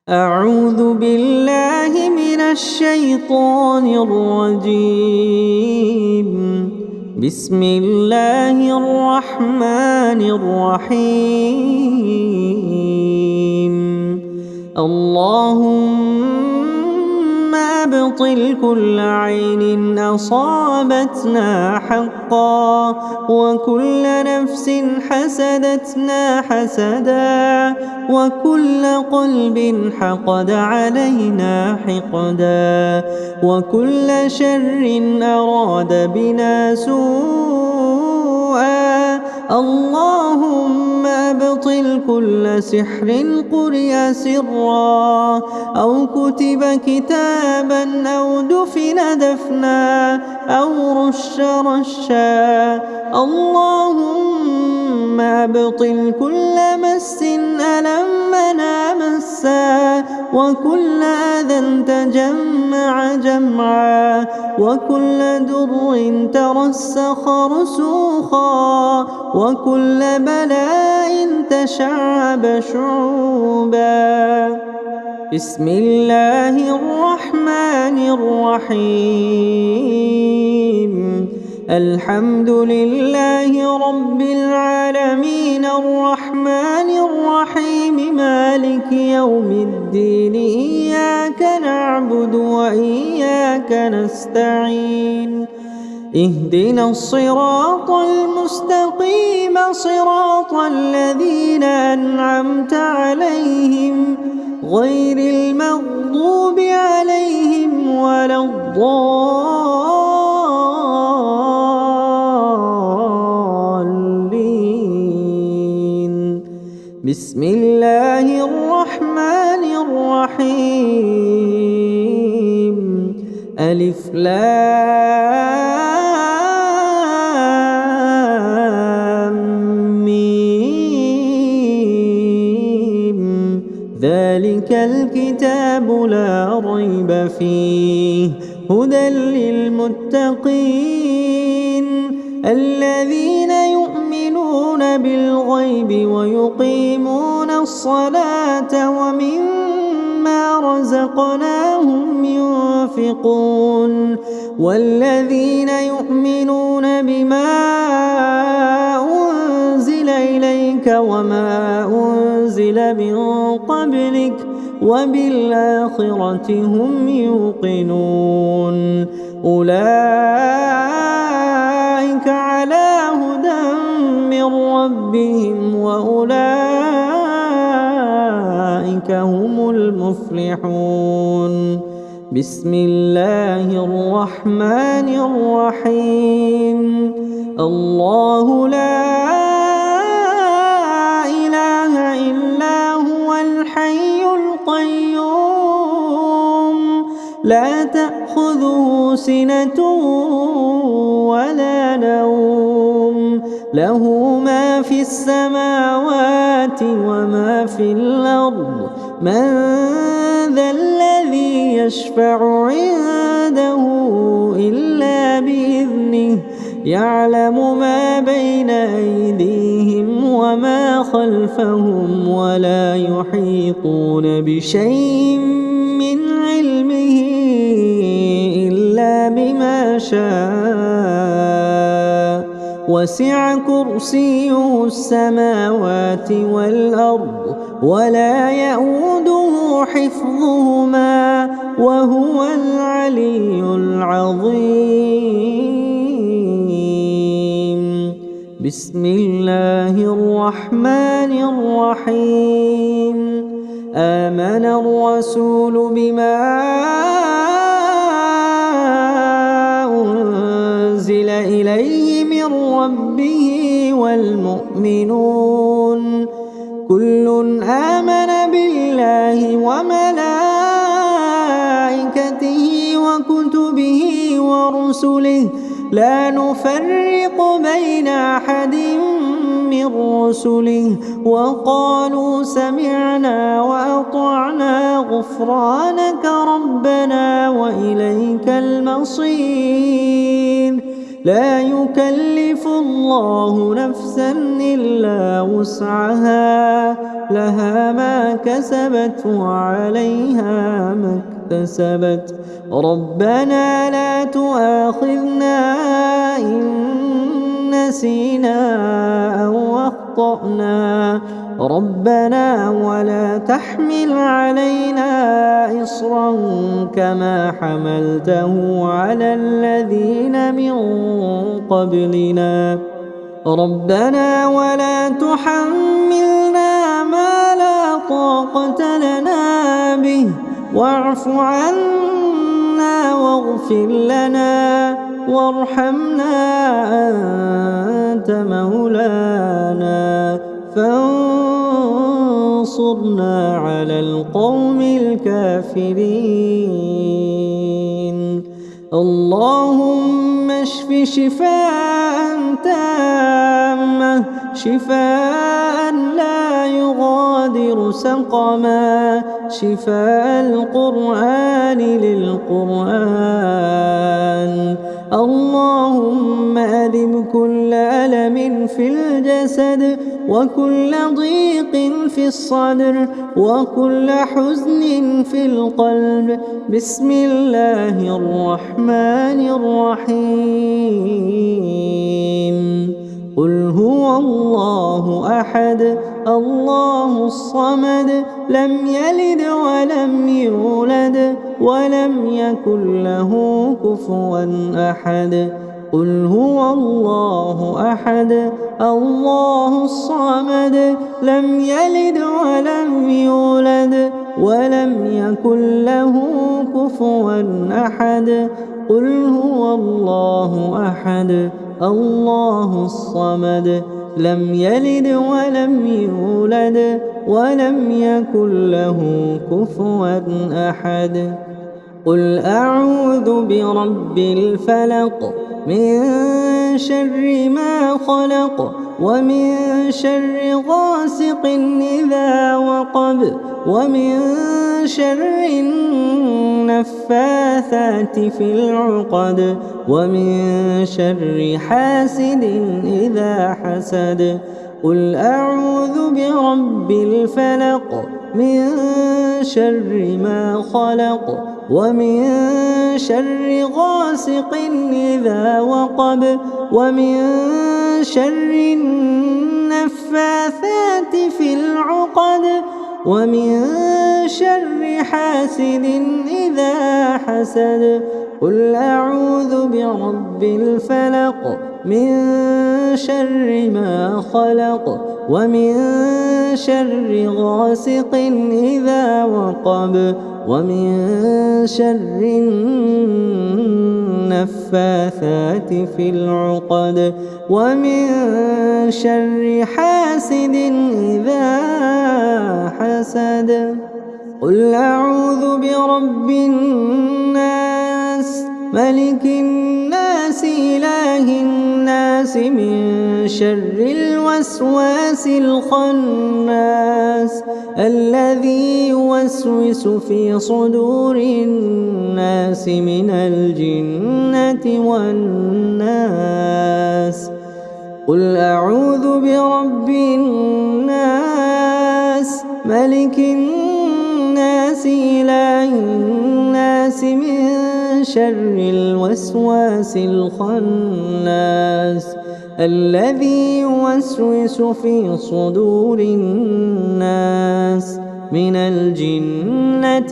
أعوذ بالله من الشيطان الرجيم. بسم الله الرحمن الرحيم. اللهم أبطل كل عين أصابتنا حقا، وكل نفس حسدتنا حسدا، وكل قلب حقد علينا حقدا، وكل شر أراد بنا سوءا. اللهم أبطل كل سحر قرئ سرا، أو كتب كتابا، أو دفن دفنا، أو رش رشا. اللهم أبطل كل مس ألمنا مسا، وكل أذى تجمع جمعا، وكل در ترسخ رسوخا، وكل بلاء تشعب شعوبا. بسم الله الرحمن الرحيم. الحمد لله رب العالمين، الرحمن الرحيم، مالك يوم الدين. إياك نعبد وإياك نستعين. اهدنا الصراط المستقيم، صراط الذين أنعمت عليهم، غير المغضوب عليهم ولا الضالين. بسم الله الرحمن الرحيم. ألف لام ميم. ذلك الكتاب لا ريب فيه، هدى للمتقين، الذين يؤمنون بالغيب ويقيمون الصلاة، ومما رزقناهم ينفقون، والذين يؤمنون بما أنزل إليك وما أنزل من قبلك، وبالآخرة هم يوقنون. أولئك على هدى من ربهم، وأولئك هم المفلحون. بسم الله الرحمن الرحيم. الله لا إله إلا هو الحي القيوم، لا تأخذه سنة ولا نوم، له ما في السماوات وما في الأرض. من ذا الذي يشفع عنده إلا بإذنه، يعلم ما بين أيديهم وما خلفهم، ولا يحيطون بشيء من علمه إلا بما شاء. وسع كرسيه السماوات والأرض، ولا يئوده حفظهما، وهو العلي العظيم. بسم الله الرحمن الرحيم. آمن الرسول بما أنزل إليه من ربه والمؤمنون، كل آمن بالله وملائكته وكتبه ورسله، لا نفرق بين أحد من رسله، وقالوا سمعنا وأطعنا غفرانك ربنا وإليك المصير. لا يكلف الله نفسا إلا وسعها، لها ما كسبت وعليها ما اكتسبت. ربنا لا تؤاخذنا إن نسينا أو أخطأنا. ربنا ولا تحمل علينا إصرا كما حملته على الذين من قبلنا. ربنا ولا تحملنا ما لا طاقة لنا به واعف عنا واغفر لنا وارحمنا أنت مولانا فانصرنا على القوم الكافرين. اللهم اشف شفاء تامة شفاء لا يغادر سقما شفاء القرآن للقرآن. اللهم أذب كل ألم في الجسد وكل ضيق في الصدر وكل حزن في القلب. بسم الله الرحمن الرحيم. قل هو الله أحد الله الصمد لم يلد ولم يولد ولم يكن له كفوا أحد. قل هو الله أحد الله الصمد لم يلد ولم يولد ولم يكن له كفوا أحد. قل هو الله أحد الله الصمد لم يلد ولم يولد ولم يكن له كفوا أحد. قل أعوذ برب الفلق من شر ما خلق ومن شر غاسق إذا وقب ومن شر النفاثات في العقد ومن شر حاسد إذا حسد. قل أعوذ برب الفلق من شر ما خلق ومن شر غاسق إذا وقب ومن شر النفاثات في العقد ومن شر حاسد إذا حسد. قل أعوذ برب الفلق من شر ما خلق ومن شر غاسق إذا وقب ومن شر النفاثات في العقد ومن شر حاسد إذا حسد. قل أعوذ برب الناس ملك الناس إله الناس من شر الوسواس الخناس الذي يوسوس في صدور الناس من الجنة والناس. قل أعوذ برب الناس ملك الناس إله الناس من شر الوسواس الخناس الذي يوسوس في صدور الناس من الجنة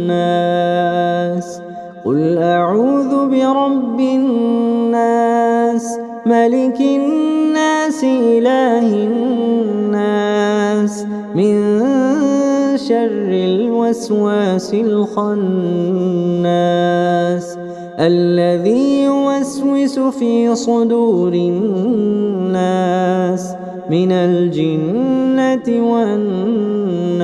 والناس. قل أعوذ برب الناس ملك الناس إله الناس من شر الوسواس الخناس الذي يوسوس في صدور الناس من الجنة والناس.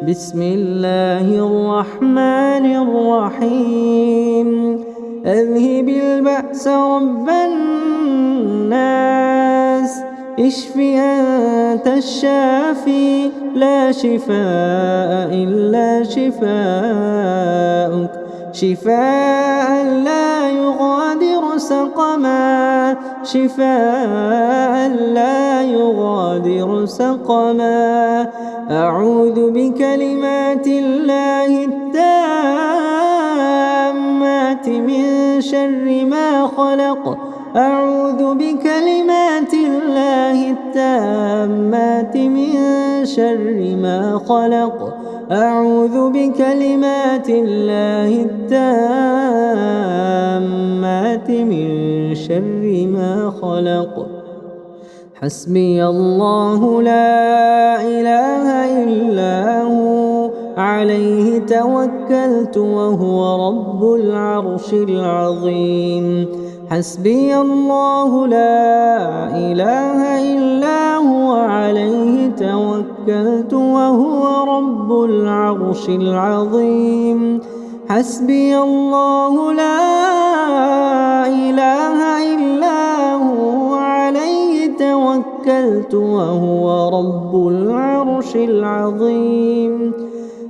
بسم الله الرحمن الرحيم. أذهب البأس رب الناس اشف أنت الشافي لا شفاء إلا شفاءك شفاء لا يغادر سقما شفاء لا يغادر سقما أعوذ بكلمات الله التامات من شر ما خلق أعوذ بكلمات الله التامات من شر ما خلق أعوذ بكلمات الله التامات من شر ما خلق حسبي الله لا إله إلا هو عليه توكلت وهو رب العرش العظيم حسبي الله لا إله إلا هو عليه توكلت وهو رب العرش العظيم حسبي الله لا إله إلا هو عليه توكلت وهو رب العرش العظيم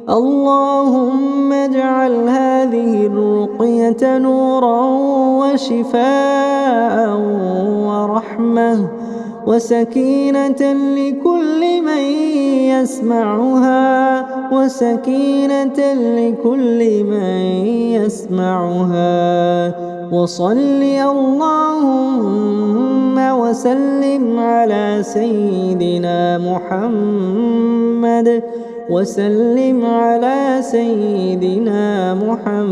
اللهم اجعل هذه الرقية نورا وشفاء ورحمة وسكينة لكل من يسمعها وصل اللهم وسلم على سيدنا محمد